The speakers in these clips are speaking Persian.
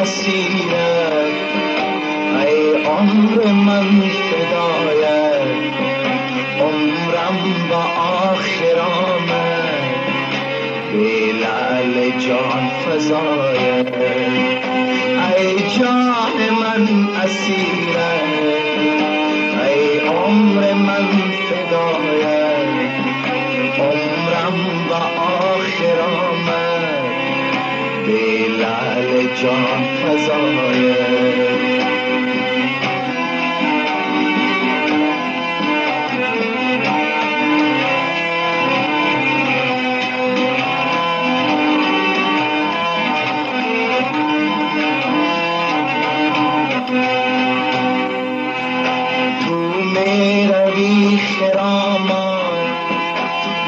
اسیرت، ای عمر من فدایت، عمرم با آخر آمد، به لعل جان فزایت، ای جان من اسیرت، ای عمر من فدایت، عمرم با آخر آمد، به لعل جان فزایت.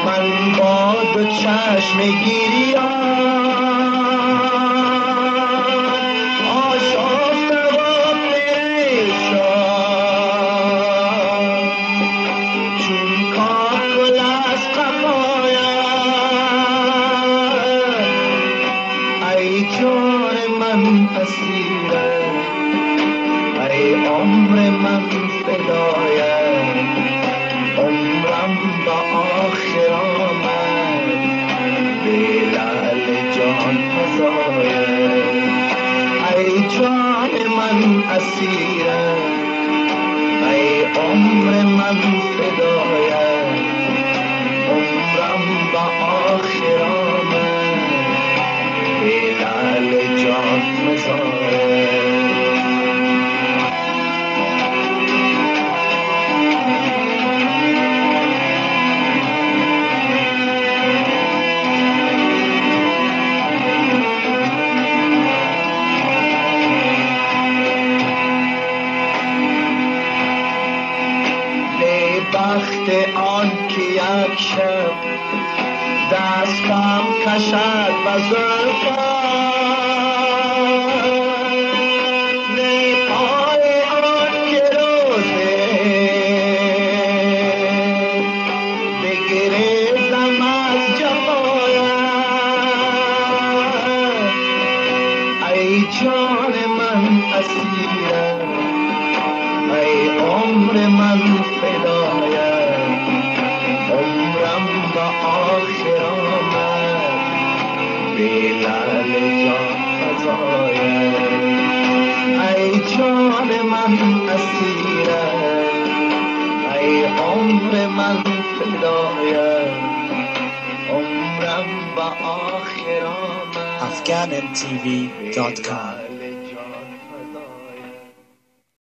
من با دو چشم گریان آشفته و پریشان، چون کاکل از قفایم، ای جان من اسیرت، ای عمر من فدایت، عمرم با آخر آمد، به لعل جان فزایت، ای جان من اسیرت، ای عمر من فدایت، عمرم با آخر آمد، به لعل جان فزایت. بخت آن که یک شب دستم کشد و زلفم، نی پای آن که روزه بگریزم از جفایم، ای جان من اسیرت، ای عمر من فدایت، عمرم با آخر آمد، به لعل جان فزایت، ای جان من اسیرت، ای عمر من فدایت، عمرم با آخر آمد. afghanmtv.com